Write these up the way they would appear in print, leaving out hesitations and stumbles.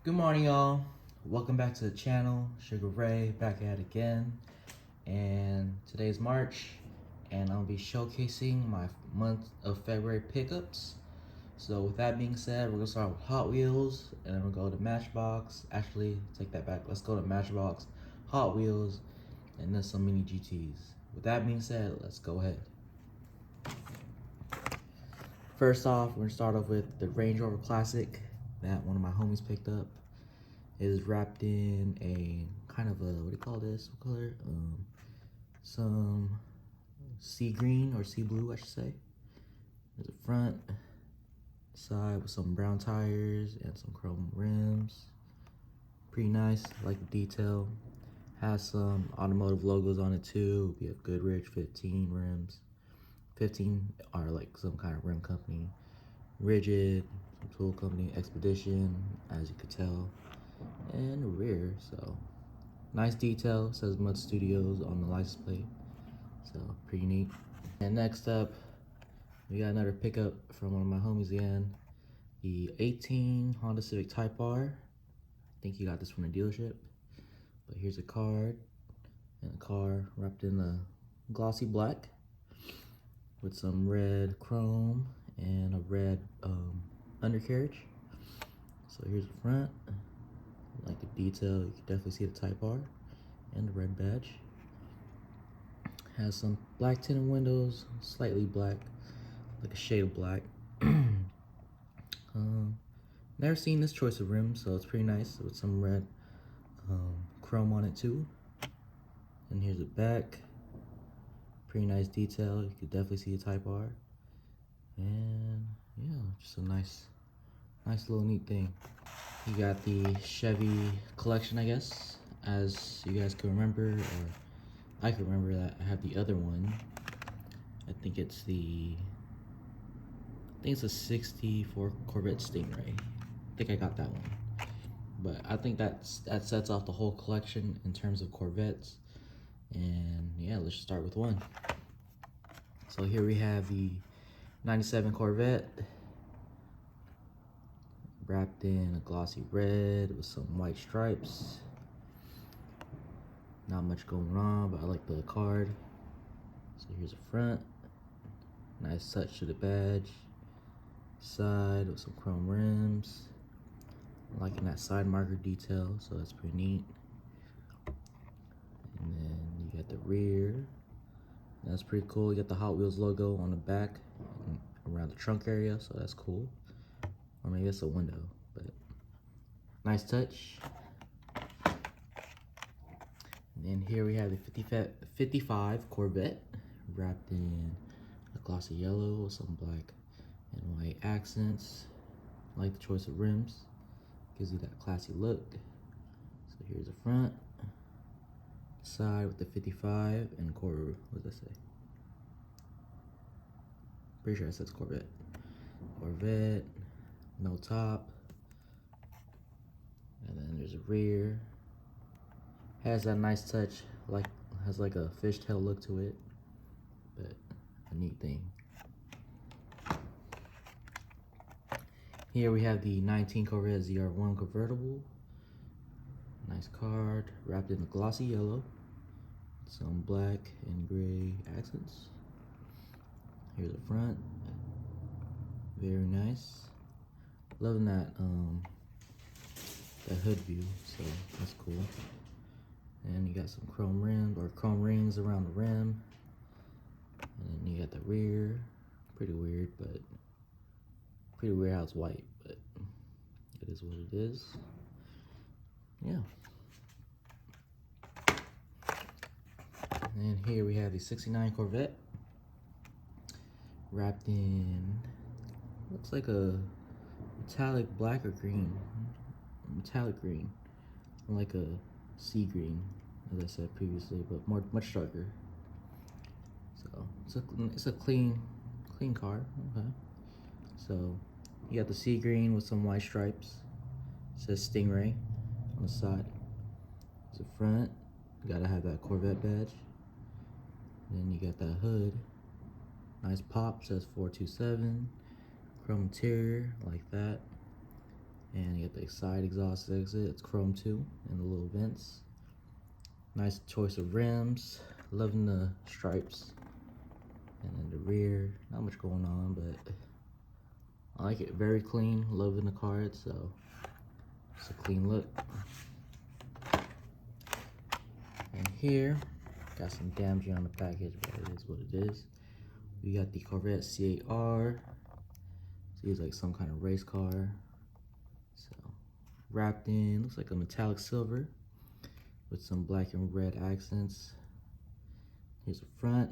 Good morning, y'all. Welcome back to the channel. Sugar Ray back at it again. And today's March, and I'll be showcasing my month of February pickups. So with that being said, we're gonna start with Hot Wheels, and then we'll go to Matchbox. Actually, take that back. Let's go to Matchbox, Hot Wheels, and then some mini GTs. With that being said, let's go ahead. First off, we're gonna start off with the Range Rover Classic that one of my homies picked up. It is wrapped in a kind of a, what do you call this? What color? Some sea green or sea blue, I should say. There's a front, side with some brown tires and some chrome rims. Pretty nice, I like the detail. Has some automotive logos on it too. We have Goodrich 15 rims. 15 are like some kind of rim company. Rigid, some tool company, Expedition, as you could tell. And the rear, so nice detail. Says Mud Studios on the license plate, so pretty neat. And next up, we got another pickup from one of my homies again, the 18 Honda Civic Type R. I think he got this from the dealership, but here's a card and a car wrapped in a glossy black with some red chrome and a red undercarriage. So here's the front. Like the detail, you can definitely see the Type R and the red badge. Has some black tinted windows, slightly black, like a shade of black. Never seen this choice of rims, so it's pretty nice with some red chrome on it too. And here's the back. Pretty nice detail. You can definitely see the Type R. And yeah, just a nice little neat thing. You got the Chevy Collection, I guess, as you guys can remember, or I can remember that I have the other one. I think it's a 64 Corvette Stingray. I think I got that one. But I think that sets off the whole collection in terms of Corvettes. And yeah, let's just start with one. So here we have the 97 Corvette, wrapped in a glossy red with some white stripes. Not much going on, but I like the card. So here's the front. Nice touch to the badge. Side with some chrome rims. I'm liking that side marker detail, so that's pretty neat. And then you got the rear. That's pretty cool. You got the Hot Wheels logo on the back and around the trunk area, so that's cool. Or maybe it's a window, but nice touch. And then here we have the 55 Corvette, wrapped in a glossy yellow with some black and white accents. I like the choice of rims. Gives you that classy look. So here's the front, side with the 55 and what does that say? Pretty sure it says Corvette. Corvette, no top. And then there's a rear. Has that nice touch, has like a fishtail look to it, but a neat thing. Here we have the 19 Corvette ZR1 convertible. Nice card, wrapped in a glossy yellow. Some black and gray accents. Here's the front. Very nice. Loving that hood view, so that's cool. And you got some chrome rims or chrome rings around the rim. And then you got the rear. Pretty weird, but pretty weird how it's white, but it is what it is. Yeah. And here we have the 69 Corvette, wrapped in, looks like a metallic black or green. Metallic green, like a sea green, as I said previously, but much darker. So it's a clean car. Okay. So you got the sea green with some white stripes. It says Stingray on the side. It's the front. You gotta have that Corvette badge. Then you got that hood. Nice pop. Says 427. Chrome interior like that. And you get the side exhaust exit. It's chrome too, and the little vents. Nice choice of rims. Loving the stripes. And then the rear, not much going on, but I like it. Very clean. Loving the card, so it's a clean look. And here, got some damaging on the package, but it is what it is. We got the Corvette C8R. Seems like some kind of race car. So, wrapped in, looks like a metallic silver with some black and red accents. Here's the front.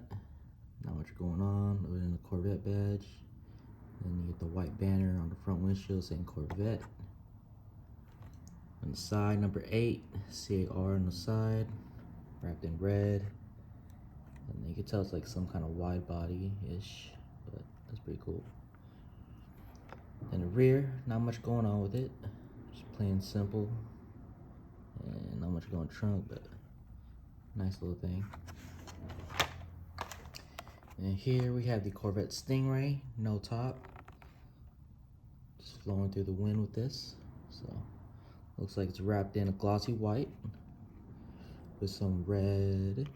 Not much going on other than the Corvette badge. Then you get the white banner on the front windshield saying Corvette. On the side, number 8, C8R on the side, wrapped in red. And you can tell it's like some kind of wide body-ish, but that's pretty cool. In the rear, not much going on with it. Just plain simple. And not much going trunk, but nice little thing. And here we have the Corvette Stingray, no top. Just flowing through the wind with this. So, looks like it's wrapped in a glossy white with some red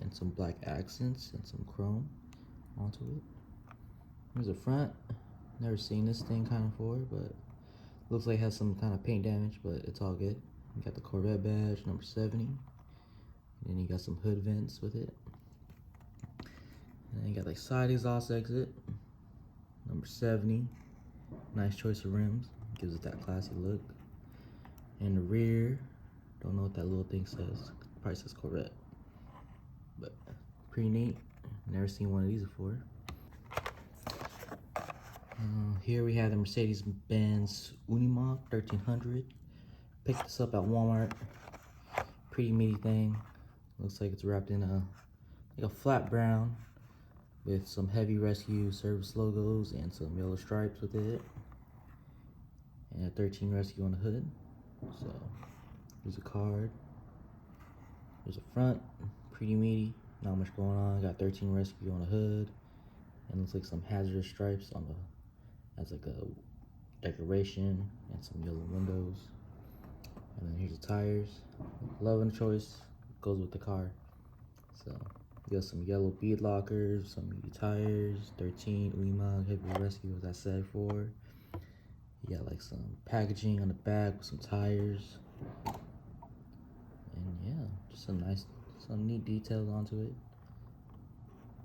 and some black accents and some chrome onto it. Here's the front. Never seen this thing kind of before, but looks like it has some kind of paint damage, but it's all good. You got the Corvette badge, number 70. And then you got some hood vents with it. And then you got like side exhaust exit, number 70. Nice choice of rims, gives it that classy look. And the rear, don't know what that little thing says. Probably says Corvette, but pretty neat. Never seen one of these before. Here we have the Mercedes-Benz Unimog 1300. Picked this up at Walmart. Pretty meaty thing. Looks like it's wrapped in like a flat brown with some heavy rescue service logos and some yellow stripes with it. And a 13 rescue on the hood. So here's a card. There's a front, pretty meaty, not much going on. Got 13 rescue on the hood. And looks like some hazardous stripes on the, as like a decoration, and some yellow windows. And then here's the tires. Loving the choice, goes with the car. So you got some yellow bead lockers, some meaty tires, 13 Unimog heavy rescue, as I said before. You got like some packaging on the back with some tires. And yeah, just some neat details onto it.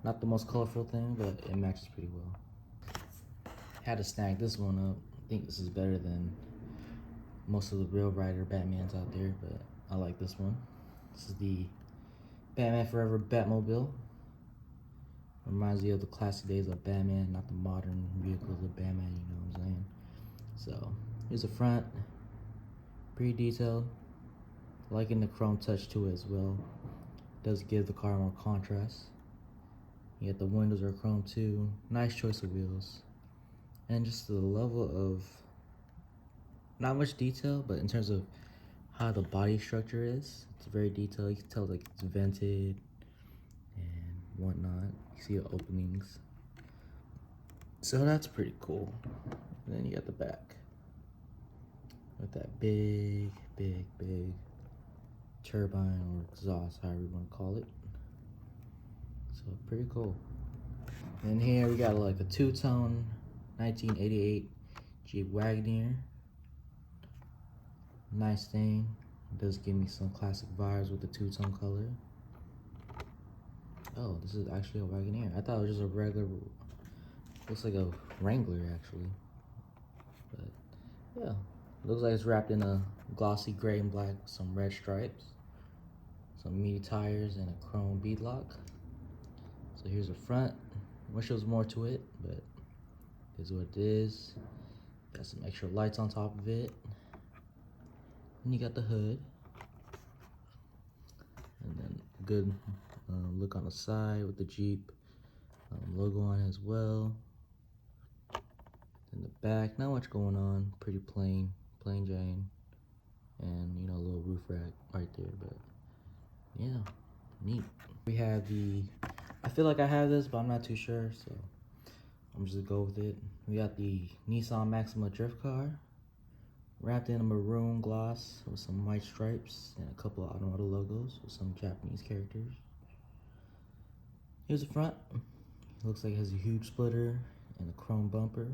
Not the most colorful thing, but it matches pretty well. Had to snag this one up. I think this is better than most of the Real Rider Batmans out there, but I like this one. This is the Batman Forever Batmobile. Reminds you of the classic days of Batman, not the modern vehicles of Batman, you know what I'm saying? So, here's the front. Pretty detailed. Liking the chrome touch to it as well. Does give the car more contrast. You got the windows are chrome too. Nice choice of wheels. And just the level of, not much detail, but in terms of how the body structure is, it's very detailed. You can tell like it's vented and whatnot. You see the openings. So that's pretty cool. And then you got the back with that big turbine or exhaust, however you want to call it. So pretty cool. And here we got like a two-tone 1988 Jeep Wagoneer. Nice thing. It does give me some classic vibes with the two-tone color. Oh, this is actually a Wagoneer. I thought it was just a regular, looks like a Wrangler actually. But yeah, looks like it's wrapped in a glossy gray and black with some red stripes, some meaty tires, and a chrome bead lock. So here's the front. Wish there was more to it, but it is what it is. Got some extra lights on top of it. And you got the hood. And then good look on the side with the Jeep logo on it as well. In the back, not much going on. Pretty plain Jane. And, you know, a little roof rack right there, but yeah, neat. We have the, I feel like I have this, but I'm not too sure, so I'm just gonna go with it. We got the Nissan Maxima drift car Wrapped in a maroon gloss with some white stripes and a couple of automotive logos with some Japanese characters. Here's the front. It looks like it has a huge splitter and a chrome bumper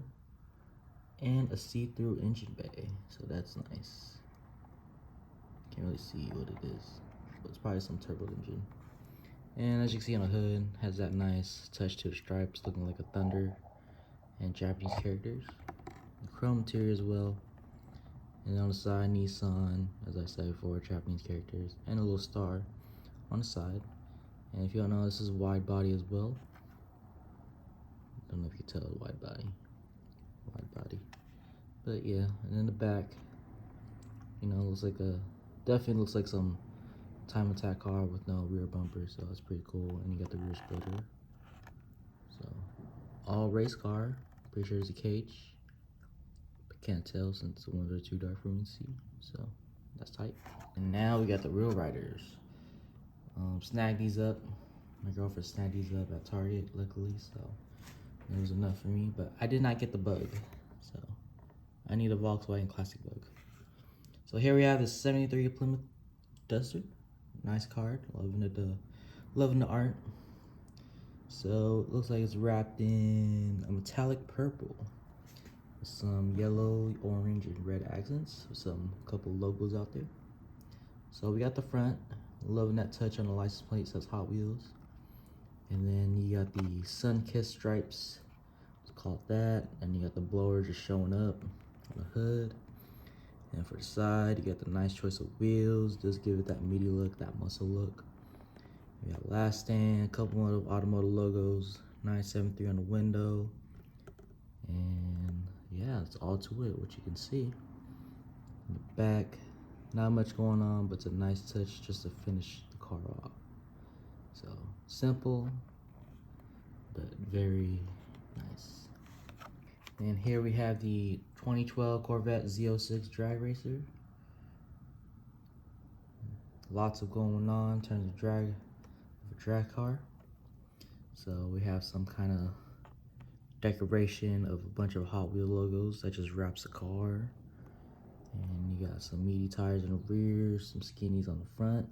and a see-through engine bay, so that's nice. Can't really see what it is, but it's probably some turbo engine. And as you can see on the hood, has that nice touch to the stripes, looking like a thunder and Japanese characters. The chrome interior as well. And on the side, Nissan, as I said before, Japanese characters, and a little star on the side. And if you don't know, this is wide body as well. Don't know if you can tell, wide body. But yeah, and in the back, you know, looks like definitely looks like some time attack car with no rear bumper, so that's pretty cool. And you got the rear splitter. So, all race car. Pretty sure there's a cage. But can't tell since the windows are too dark for me to see. So, that's tight. And now we got the real riders. Snagged these up. My girlfriend snagged these up at Target, luckily, so it was enough for me. But I did not get the bug, so I need a Volkswagen Classic bug. So here we have the 73 Plymouth Duster. Nice card. Loving the art. So it looks like it's wrapped in a metallic purple with some yellow, orange, and red accents with couple logos out there. So we got the front. Loving that touch on the license plate. It says Hot Wheels. And then you got the sun-kissed stripes. Let's call it that. And you got the blower just showing up on the hood. And for the side, you got the nice choice of wheels. Just give it that meaty look, that muscle look. We got last stand, a couple of automotive logos, 973 on the window. And yeah, that's all to it, what you can see. In the back, not much going on, but it's a nice touch just to finish the car off. So simple, but very nice. And here we have the 2012 Corvette Z06 drag racer. Lots of going on in terms of a drag car. So we have some kind of decoration of a bunch of Hot Wheel logos that just wraps the car. And you got some meaty tires in the rear, some skinnies on the front.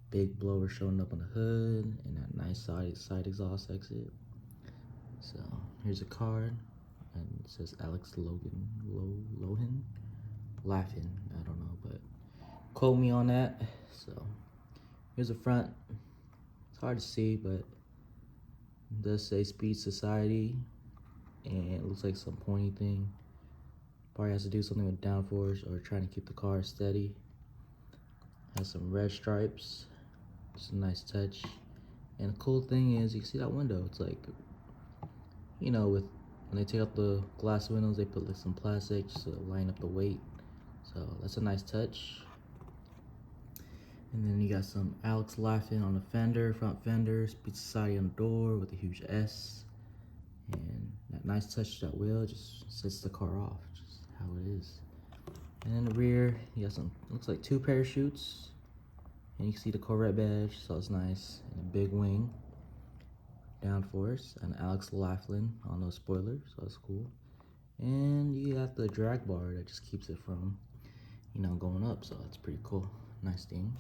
Big blower showing up on the hood, and that nice side exhaust exit. So here's a card, and it says Alex Lohan, laughing, I don't know, but quote me on that. So here's the front. It's hard to see, but it does say Speed Society, and it looks like some pointy thing. Probably has to do something with downforce or trying to keep the car steady. Has some red stripes. Just a nice touch. And the cool thing is, you can see that window. It's like, you know, when they take out the glass windows, they put like some plastic to line up the weight. So that's a nice touch. And then you got some Alex laughing on the fender, front fender, Speed Society on the door with a huge S. And that nice touch to that wheel just sets the car off, just how it is. And in the rear, you got some, looks like 2 parachutes. And you can see the Corvette badge, so it's nice. And a big wing, downforce, and Alex Laughlin on those spoilers, so that's cool. And you got the drag bar that just keeps it from, you know, going up, so that's pretty cool. Nice thing.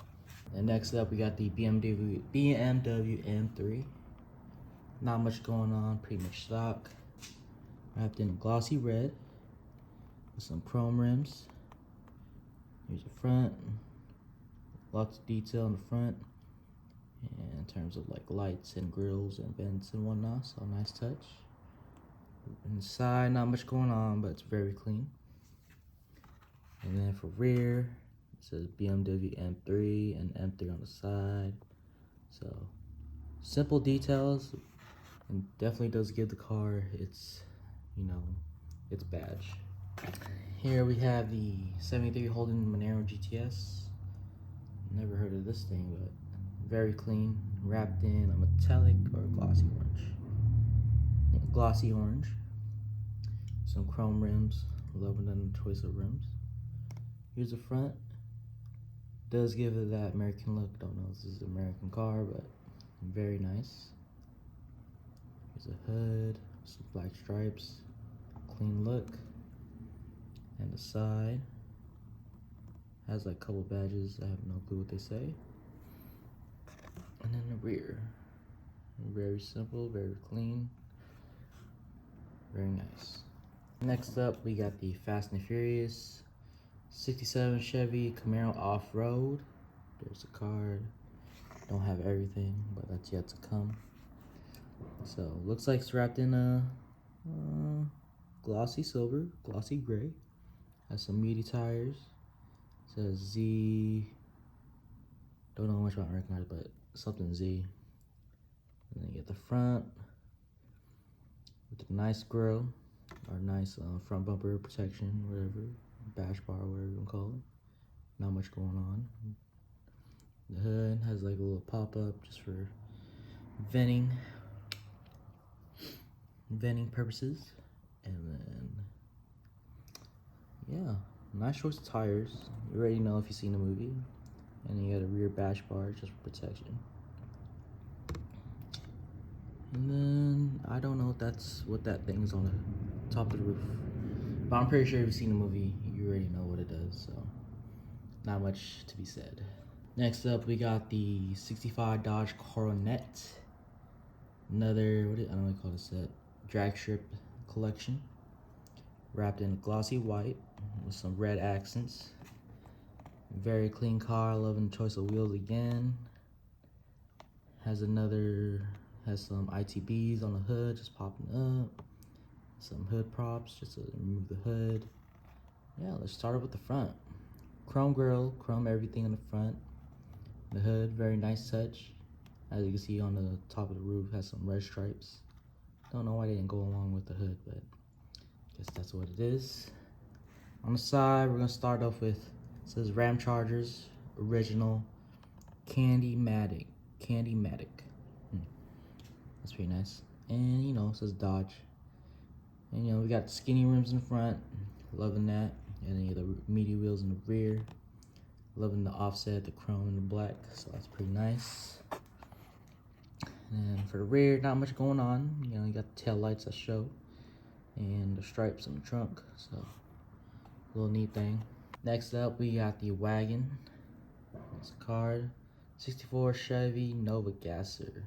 And next up, we got the BMW M3. Not much going on, pretty much stock. Wrapped in a glossy red with some chrome rims. Here's the front. Lots of detail in the front. And in terms of like lights and grills and vents and whatnot, so nice touch. Inside, not much going on, but it's very clean. And then for rear, it says BMW M3 and M3 on the side. So simple details, and definitely does give the car its, you know, its badge. Here we have the 73 Holden Monero GTS. Never heard of this thing, but very clean, wrapped in a metallic or glossy orange. Glossy orange. Some chrome rims, loving the choice of rims. Here's the front. Does give it that American look. Don't know if this is an American car, but very nice. Here's a hood, some black stripes, clean look. And the side has like a couple badges. I have no clue what they say. And then the rear, very simple, very clean, very nice. Next up, we got the Fast and Furious 67 Chevy Camaro Off-Road. There's the card. Don't have everything, but that's yet to come. So looks like it's wrapped in a glossy silver, glossy gray. Has some meaty tires. Says Z. Don't know much about recognize, but something Z. And then you get the front with the nice grille, or nice front bumper protection, whatever, bash bar, whatever you want to call it. Not much going on. The hood has like a little pop-up just for venting purposes. And then, yeah, nice choice of tires. You already know if you've seen the movie. And then you got a rear bash bar just for protection. And then, I don't know if that's what that thing's on the top of the roof. But I'm pretty sure if you've seen the movie, you already know what it does, so not much to be said. Next up, we got the 65 Dodge Coronet. Another, I don't know what you call this set, drag strip collection. Wrapped in glossy white with some red accents. Very clean car, loving the choice of wheels again. Has some ITBs on the hood just popping up. Some hood props just to remove the hood. Yeah, let's start with the front. Chrome grille, chrome everything in the front. The hood, very nice touch. As you can see on the top of the roof, has some red stripes. Don't know why they didn't go along with the hood, but I guess that's what it is. On the side, we're gonna start off with, it says Ram Chargers, original, Candy-Matic. That's pretty nice. And you know, it says Dodge. And you know, we got skinny rims in front, loving that. And then the meaty wheels in the rear. Loving the offset, the chrome and the black, so that's pretty nice. And for the rear, not much going on. You know, you got the tail lights that show. And the stripes in the trunk, so little neat thing. Next up, we got the wagon. It's a card. 64 Chevy Nova Gasser.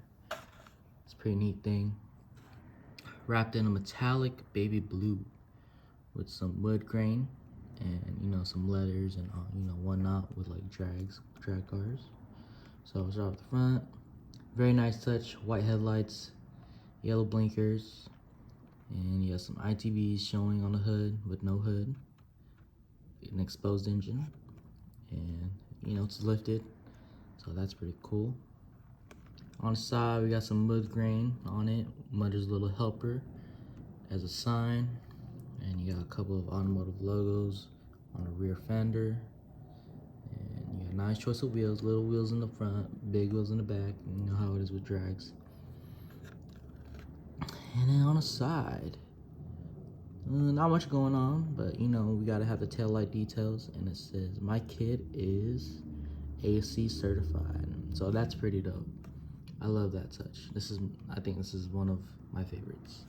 It's a pretty neat thing. Wrapped in a metallic baby blue with some wood grain and you know, some letters and you know, whatnot with like drag cars. So we'll start with the front. Very nice touch. White headlights, yellow blinkers, and you have some ITBs showing on the hood with no hood. An exposed engine, and you know, it's lifted, so that's pretty cool. On the side, we got some mud grain on it. Mud is a little helper as a sign, and you got a couple of automotive logos on the rear fender. And you got a nice choice of wheels, little wheels in the front, big wheels in the back. You know how it is with drags. And then on the side, not much going on, but you know, we gotta have the tail light details, and it says my kid is AC certified, so that's pretty dope. I love that touch. I think this is one of my favorites.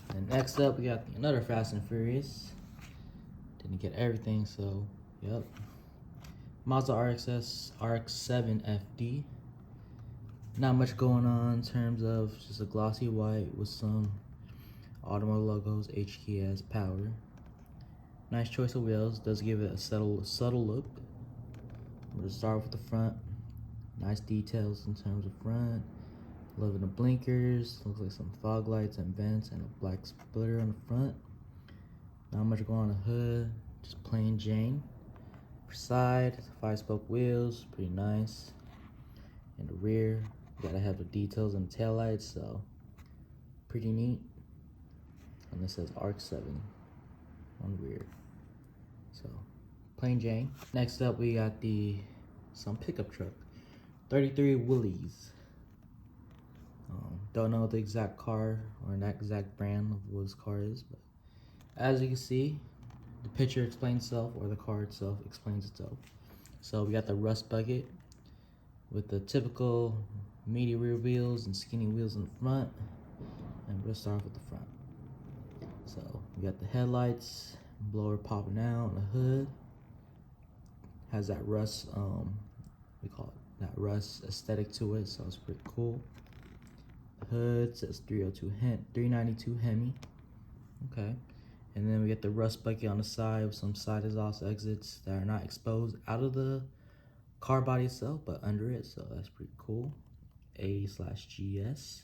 And next up, we got another Fast and Furious. Didn't get everything, so yep. Mazda RX-7 FD. Not much going on in terms of just a glossy white with some automotive logos, HKS, power. Nice choice of wheels. Does give it a subtle look. We'll start with the front. Nice details in terms of front. Loving the blinkers. Looks like some fog lights and vents and a black splitter on the front. Not much going on the hood. Just plain Jane. For side, 5-spoke wheels. Pretty nice. In the rear, you gotta have the details and the tail lights, so pretty neat. And this says ARC-7 on the rear. So plain Jane. Next up, we got some pickup truck. 33 Willys. Don't know the exact car or that exact brand of what this car is, but as you can see, the picture explains itself, or the car itself explains itself. So we got the rust bucket with the typical meaty rear wheels and skinny wheels in the front. And we'll start off with the front. So we got the headlights, blower popping out, the hood has that rust, we call it that rust aesthetic to it, so it's pretty cool. The hood says 392 Hemi, okay. And then we get the rust bucket on the side with some side exhaust exits that are not exposed out of the car body itself, but under it, so that's pretty cool. A/GS,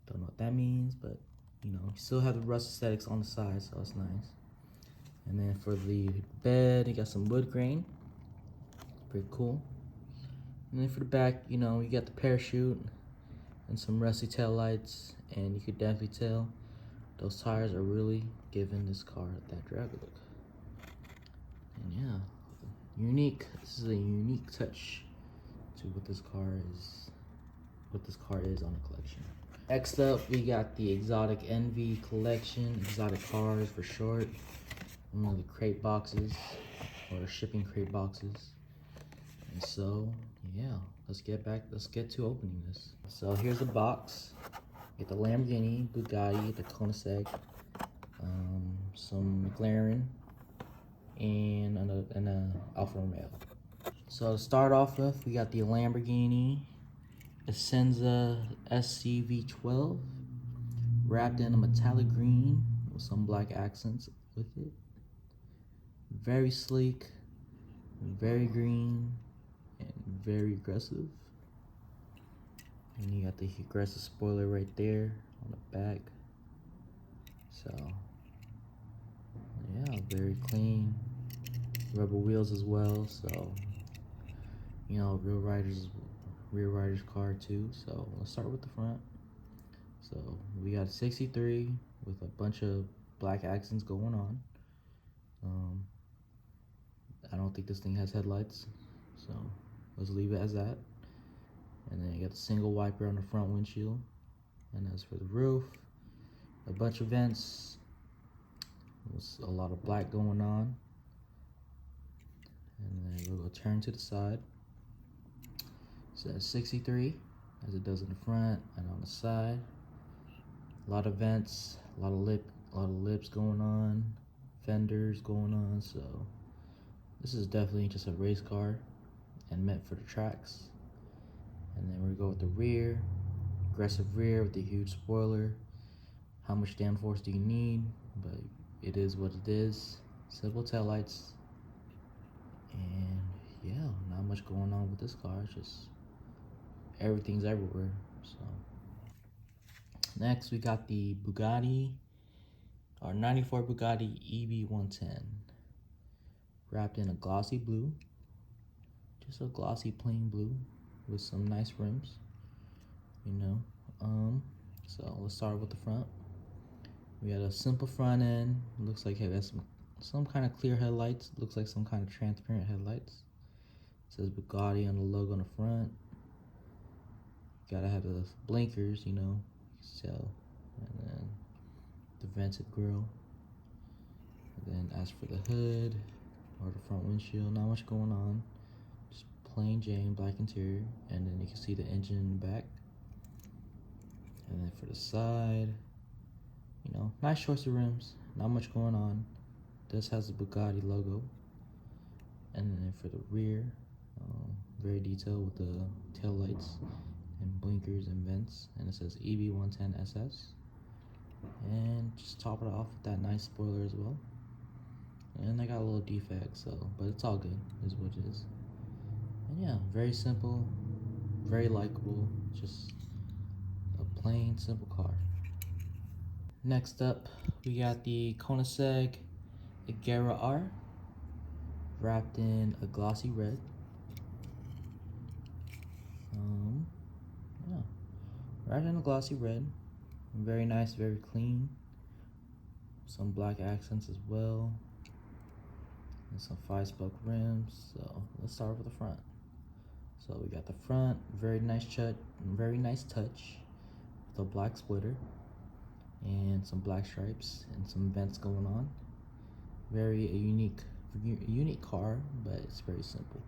don't know what that means, but you know, you still have the rust aesthetics on the side, so it's nice. And then for the bed, you got some wood grain, pretty cool. And then for the back, you know, you got the parachute and some rusty tail lights, and you could definitely tell those tires are really giving this car that drag look. And yeah, unique. This is a unique touch to what this car is on the collection. Next up, we got the Exotic Envy Collection, exotic cars for short. One of the crate boxes, or shipping crate boxes. And so, yeah, let's get to opening this. So here's the box. Get the Lamborghini, Bugatti, the Koenigsegg, some McLaren, and an Alfa Romeo. So to start off with, we got the Lamborghini Essenza SCV12, wrapped in a metallic green with some black accents with it. Very sleek, very green, and very aggressive. And you got the aggressive spoiler right there on the back. So yeah, very clean. Rubber wheels as well, so you know, rear rider's car too. So let's start with the front. So we got a 63 with a bunch of black accents going on. I don't think this thing has headlights, so let's leave it as that. And then you got the single wiper on the front windshield. And as for the roof, a bunch of vents. There's a lot of black going on. And then we'll go turn to the side. So that's 63, as it does in the front and on the side. A lot of vents, a lot of lips going on, fenders going on. So this is definitely just a race car and meant for the tracks. And then we go with the rear, aggressive rear with the huge spoiler. How much downforce do you need? But it is what it is. Simple taillights. And yeah, not much going on with this car. It's just everything's everywhere. So next we got the Bugatti, our 94 Bugatti EB110, wrapped in a glossy blue, just a glossy plain blue with some nice rims, you know. So let's start with the front. We got a simple front end. Looks like it has some kind of clear headlights. Looks like some kind of transparent headlights. It says Bugatti on the logo on the front. Gotta have the blinkers, you know. So, and then the vented grille. And then as for the hood or the front windshield, not much going on. Just plain Jane black interior, and then you can see the engine in the back. And then for the side, you know, nice choice of rims, not much going on. This has the Bugatti logo. And then for the rear, very detailed with the tail lights and blinkers and vents, and it says EB110 SS. And just top it off with that nice spoiler as well. And I got a little defect, so, but it's all good, is what it is. And yeah, very simple, very likable, just a plain, simple car. Next up, we got the Koenigsegg Agera R, wrapped in a glossy red. Yeah, wrapped in a glossy red. Very nice, very clean. Some black accents as well. And some 5-spoke rims. So let's start with the front. So we got the front, very nice touch with a black splitter and some black stripes and some vents going on. Very unique car, but it's very simple.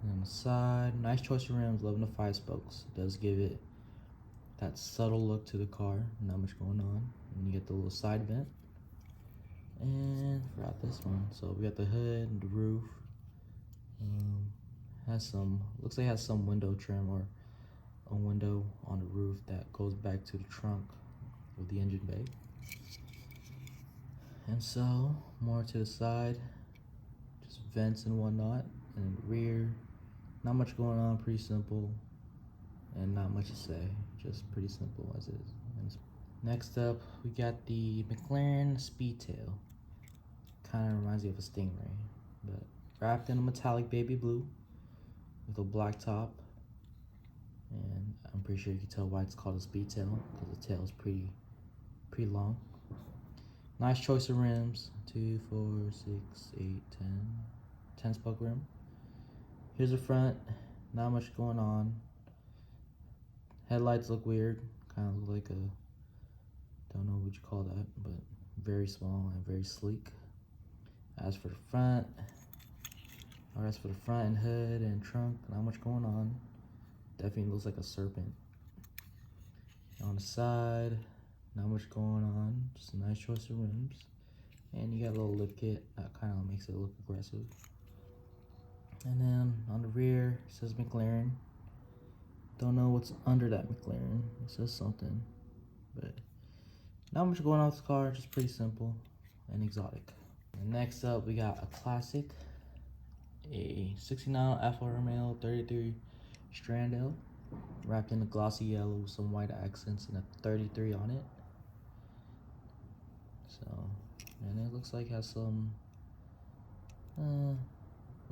And on the side, nice choice of rims, loving the 5 spokes. It does give it that subtle look to the car, not much going on. And you get the little side vent. And forgot this one. So we got the hood, the roof. Has some, looks like it has some window trim or a window on the roof that goes back to the trunk of the engine bay. And so more to the side, just vents and whatnot. And the rear, not much going on, pretty simple. And not much to say, just pretty simple as is. And next up, we got the McLaren Speedtail. Kind of reminds me of a Stingray, but wrapped in a metallic baby blue with a black top. And I'm pretty sure you can tell why it's called a Speedtail, because the tail is pretty long. Nice choice of rims, 2, 4, 6, 8, 10 spoke rim. Here's the front, not much going on. Headlights look weird, kind of look like a, don't know what you call that, but very small and very sleek. As for the front and hood and trunk, not much going on. Definitely looks like a serpent. On the side, not much going on, just a nice choice of rims. And you got a little lip kit that kind of makes it look aggressive. And then on the rear, it says McLaren. Don't know what's under that McLaren. It says something, but not much going on with the car, just pretty simple and exotic. And next up, we got a classic, a 69 Alfa Romeo 33 Strandale, wrapped in a glossy yellow with some white accents and a 33 on it. So, and it looks like it has some,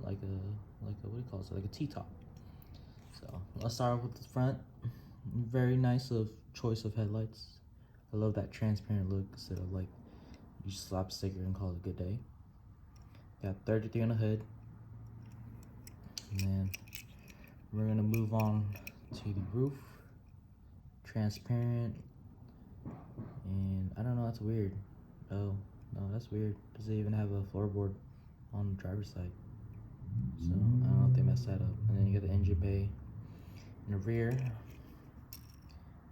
like a what do you call it? Like a T-top. So let's start off with the front. Very nice choice of headlights. I love that transparent look instead of like you just slap a sticker and call it a good day. Got 33 on the hood. And then we're gonna move on to the roof. Transparent. And I don't know, that's weird. Oh, no, that's weird. Does it even have a floorboard on the driver's side? So I don't know if they messed that up. And then you got the engine bay. In the rear,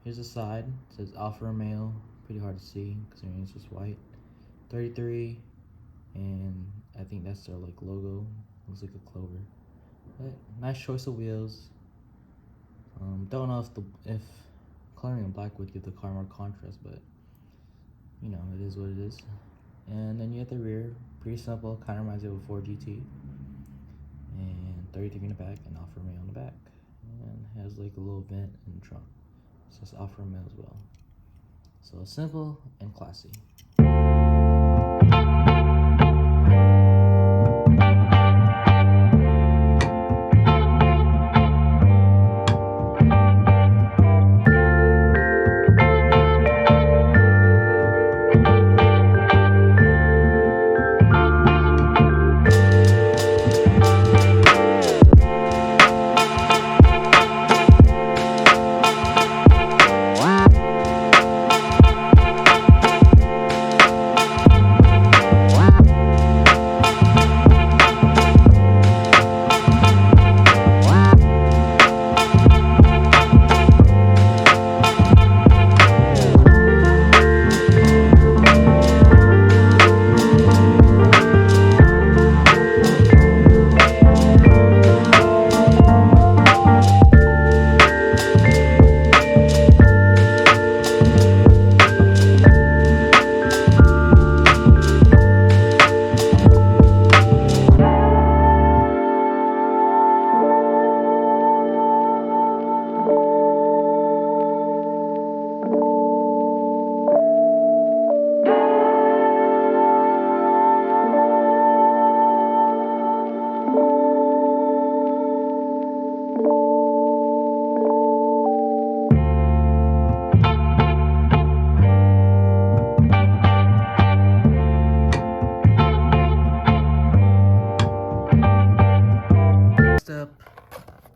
here's the side. It says Alfa Romeo. Pretty hard to see considering it's just white. 33, and I think that's their like logo. Looks like a clover. But nice choice of wheels. Don't know if coloring in black would give the car more contrast, but you know, it is what it is. And then you have the rear, pretty simple, kind of reminds me of a Ford GT. And 33 in the back, and Alfa Romeo on the back. And has like a little vent in the trunk. So it's Alfa Romeo as well. So simple and classy.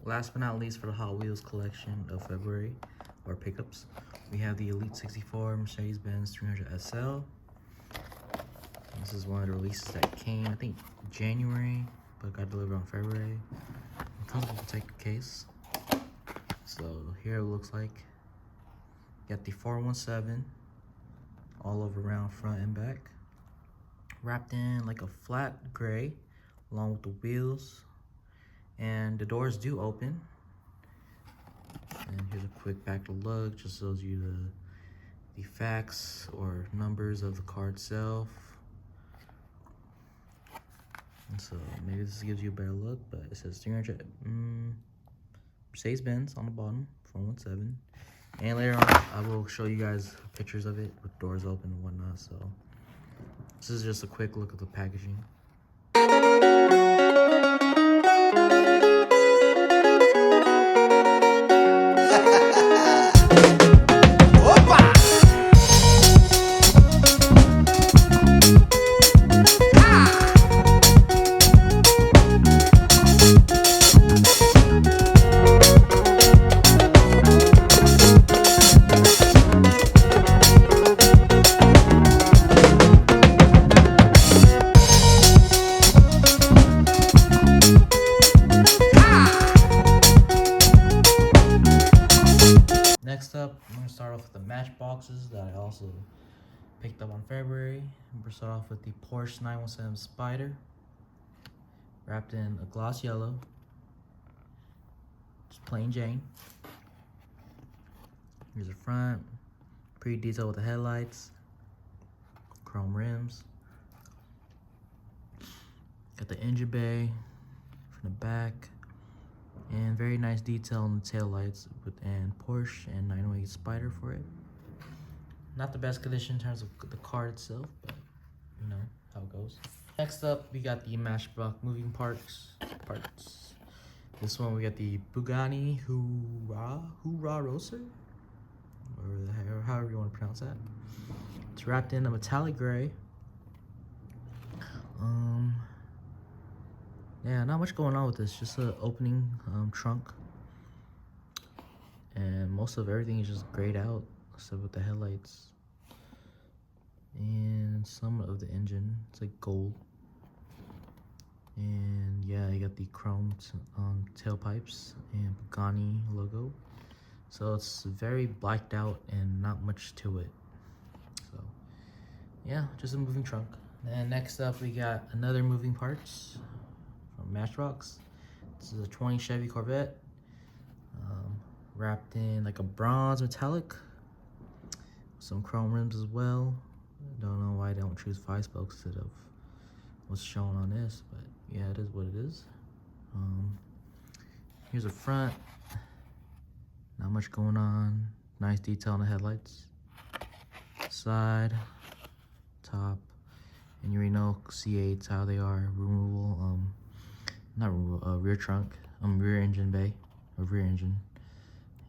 Last but not least, for the Hot Wheels collection of February, or pickups, we have the Elite 64 Mercedes-Benz 300 SL. This is one of the releases that came, I think, January, but got delivered on February. It comes with a protective case. So here it looks like. Got the 417 all over around front and back. wrapped in like a flat gray along with the wheels, and the doors do open. And here's a quick back to look, just shows you the facts or numbers of the car itself. And so maybe this gives you a better look, but it says 300 Mercedes-Benz on the bottom, 417. And later on, I will show you guys pictures of it with doors open and whatnot. So this is just a quick look at the packaging. Next up, I'm going to start off with the Matchboxes that I also picked up on February. I'm going to start off with the Porsche 917 Spider, wrapped in a gloss yellow, just plain Jane. Here's the front, pretty detailed with the headlights, chrome rims. Got the engine bay from the back. And very nice detail on the tail lights and Porsche and 908 Spider for it. Not the best condition in terms of the car itself, but you know how it goes. Next up, we got the Matchbox moving parts. This one we got the Bugatti Hurra Roser, or however you want to pronounce that. It's wrapped in a metallic gray. Yeah, not much going on with this. Just an opening trunk, and most of everything is just grayed out, except with the headlights and some of the engine. It's like gold, and yeah, you got the chrome tailpipes and Bugatti logo. So it's very blacked out and not much to it. So yeah, just a moving trunk. And next up, we got another moving parts. Matchbox. This is a 20 Chevy Corvette, wrapped in like a bronze metallic, some chrome rims as well. Don't know why they don't choose 5-spokes instead of what's shown on this, but yeah, it is what it is. Here's the front, not much going on. Nice detail on the headlights, side, top, and you already know C8s how they are. Removable, rear trunk, rear engine bay, or rear engine,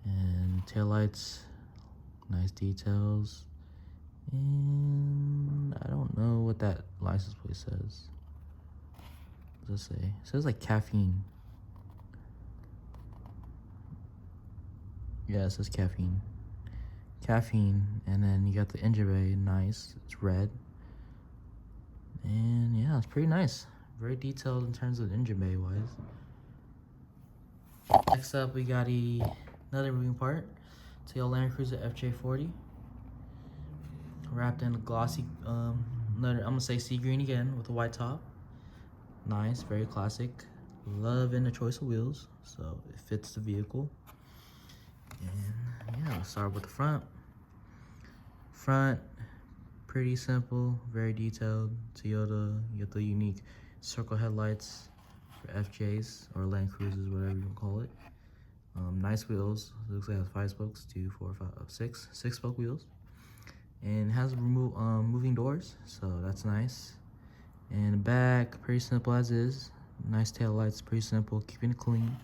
and taillights, nice details, and I don't know what that license plate says. What does it say? It says like caffeine. Yeah, it says caffeine. And then you got the engine bay, nice, it's red, and yeah, it's pretty nice. Very detailed in terms of engine bay wise. Next up, we got another moving part. It's a Land Cruiser FJ40, wrapped in a glossy, I'm gonna say sea green again with a white top. Nice, very classic. Loving the choice of wheels, so it fits the vehicle. And yeah, let's start with the front. Front, pretty simple, very detailed. Toyota, you got the unique circle headlights for FJs or Land Cruisers, whatever you call it. Nice wheels. It looks like it has 5 spokes, 2, 4, 5, 6 spoke wheels, and it has moving doors, so that's nice. And the back, pretty simple as is. Nice tail lights, pretty simple, keeping it clean,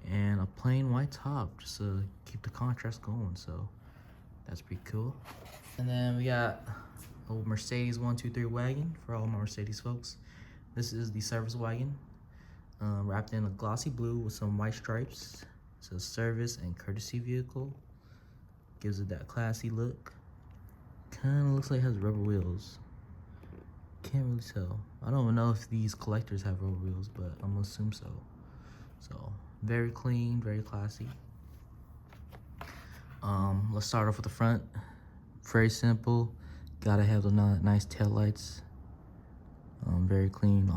and a plain white top just to keep the contrast going. So that's pretty cool. And then we got a Mercedes 123 wagon for all my Mercedes folks. This is the service wagon, wrapped in a glossy blue with some white stripes. It's a service and courtesy vehicle. Gives it that classy look. Kind of looks like it has rubber wheels. Can't really tell. I don't even know if these collectors have rubber wheels, but I'm gonna assume so. So very clean, very classy. Let's start off with the front. Very simple. Gotta have the nice tail lights. Very clean,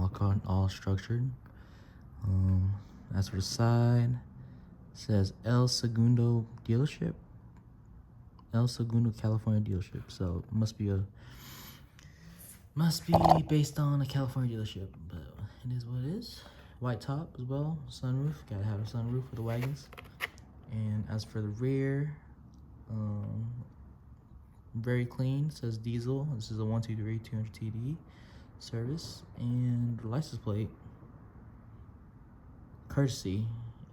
all structured. As for the side, it says El Segundo dealership. El Segundo, California dealership. So it must be based on a California dealership, but it is what it is. White top as well, sunroof. Gotta have a sunroof for the wagons. And as for the rear, very clean. It says diesel. This is a 123 200 TD service, and the license plate courtesy,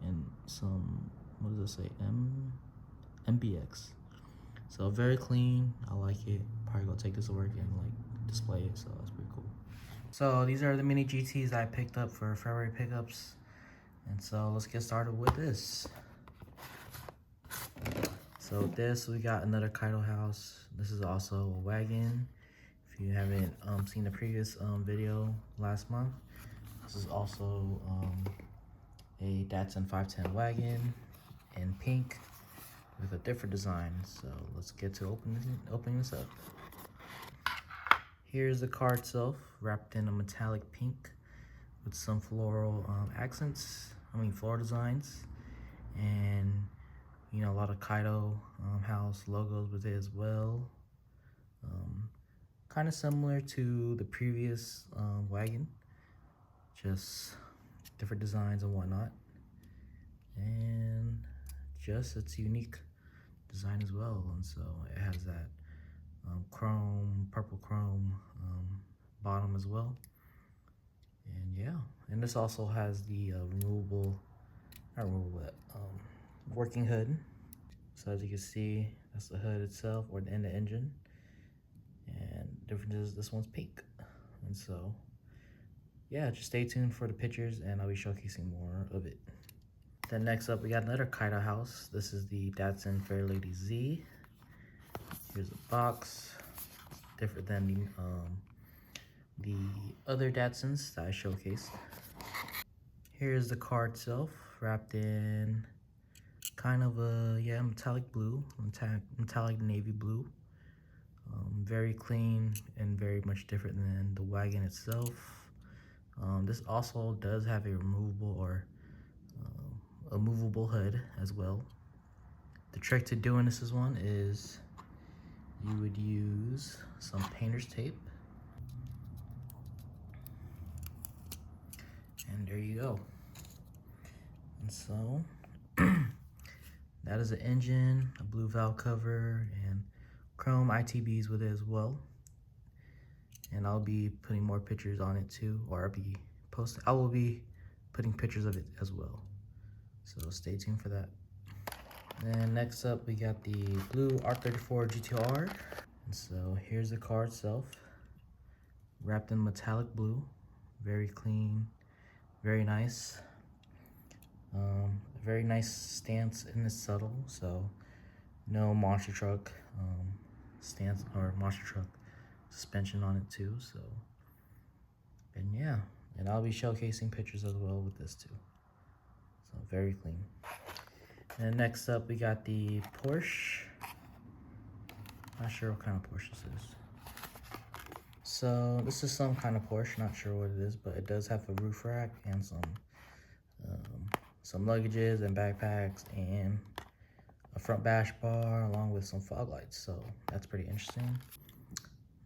and some, what does it say, MBX. So very clean. I like it. Probably gonna take this to work and like display it, so that's pretty cool. So these are the mini GTs I picked up for Feburary pickups, and so let's get started with this. So this, we got another Kaido House. This is also a wagon. If you haven't seen the previous video last month, this is also a Datsun 510 wagon in pink with a different design. So let's get to opening this up. Here's the car itself, wrapped in a metallic pink with some floral floral designs, and you know, a lot of Kaido House logos with it as well. Kind of similar to the previous wagon, just different designs and whatnot, and just its unique design as well. And so it has that purple chrome bottom as well. And yeah, and this also has the working hood. So as you can see, that's the hood itself, or the engine. And the difference is this one's pink. And so yeah, just stay tuned for the pictures, and I'll be showcasing more of it. Then next up, we got another Kaido House. This is the Datsun Fairlady Z. Here's a box, different than the other Datsuns that I showcased. Here's the car itself, wrapped in kind of a metallic blue, metallic navy blue. Very clean and very much different than the wagon itself. This also does have a movable hood as well. The trick to doing this one is you would use some painter's tape, and there you go. And so that is the engine, a blue valve cover, and chrome ITBs with it as well. And I'll be putting more pictures on it too, or I will be putting pictures of it as well. So stay tuned for that. And next up, we got the blue R34 GTR. And so here's the car itself, wrapped in metallic blue, very clean, very nice. Very nice stance in the saddle, so no monster truck stance or monster truck suspension on it too. So, and yeah, and I'll be showcasing pictures as well with this too. So very clean. And next up, we got the Porsche. Not sure what kind of Porsche this is. So this is some kind of Porsche, not sure what it is, but it does have a roof rack and some luggages and backpacks and a front bash bar along with some fog lights. So that's pretty interesting.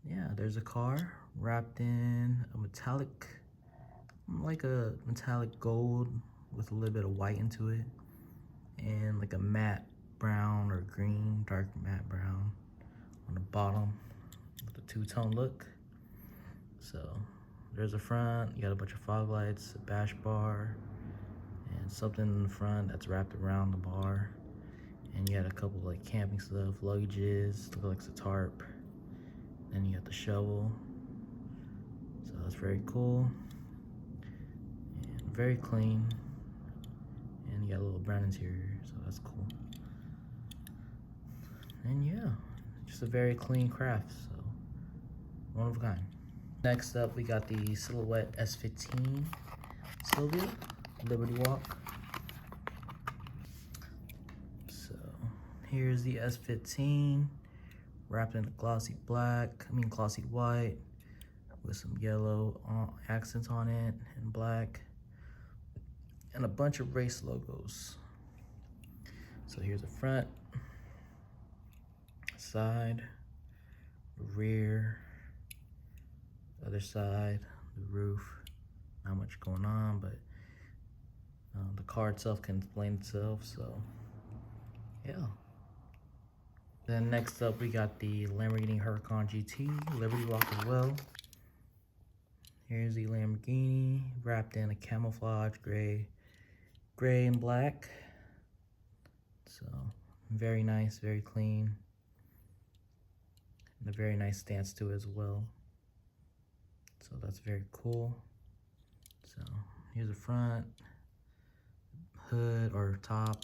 Yeah, there's a car wrapped in a metallic, like a metallic gold with a little bit of white into it, and like a matte brown or green, dark matte brown on the bottom with a two-tone look. So there's a front, you got a bunch of fog lights, a bash bar, and something in the front that's wrapped around the bar. And you got a couple like camping stuff, luggages, look like it's a tarp. Then you got the shovel. So that's very cool. And very clean. And you got a little brown interior, so that's cool. And yeah, just a very clean craft, so one of a kind. Next up, we got the Silhouette S15 Sylvia Liberty Walk. So here's the S15 wrapped in a glossy white with some yellow accents on it and black, and a bunch of race logos. So here's the front, side, rear, other side, the roof. Not much going on, but the car itself can explain itself, so yeah. Then next up, we got the Lamborghini Huracan GT Liberty Rock as well. Here's the Lamborghini wrapped in a camouflage gray and black. So very nice, very clean, and a very nice stance to it as well. So that's very cool. So here's the front, hood or top,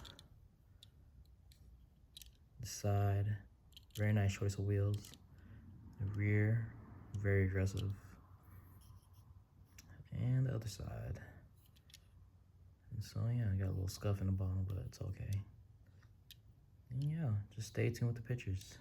the side, very nice choice of wheels. The rear, very aggressive, and the other side. And so yeah, I got a little scuff in the bottom, but it's okay. And yeah, just stay tuned with the pictures.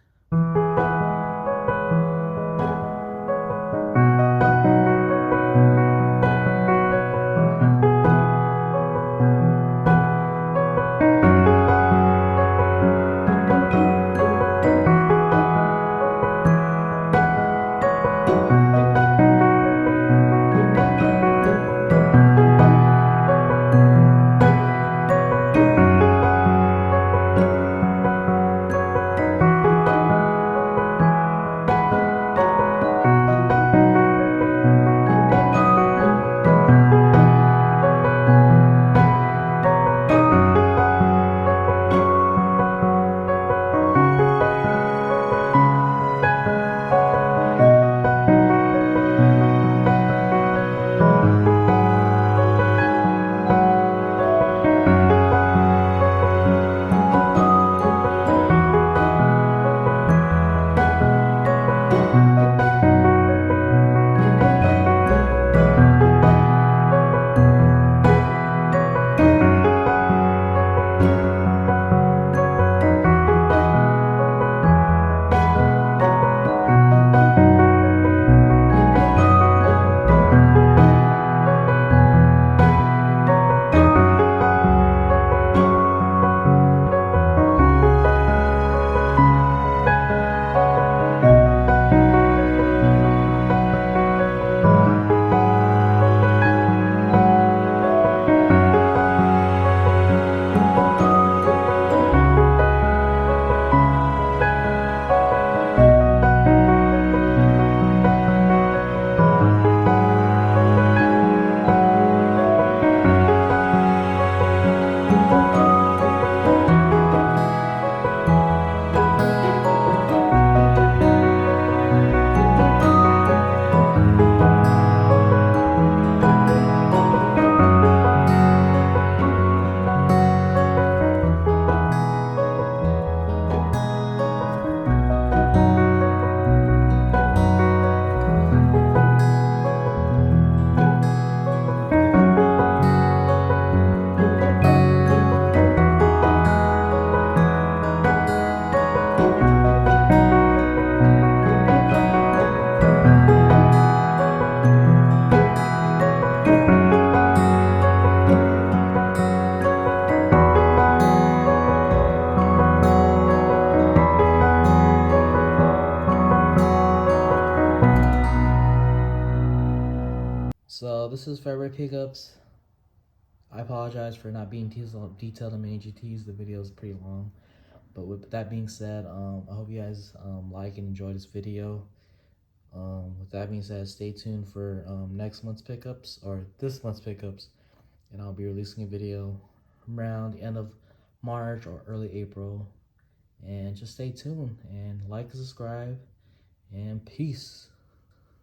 So this is Feburary pickups. I apologize for not being detailed in many GTs. The video is pretty long. But with that being said, I hope you guys like and enjoy this video. With that being said, stay tuned for next month's pickups, or this month's pickups. And I'll be releasing a video around the end of March or early April. And just stay tuned and like and subscribe. And peace.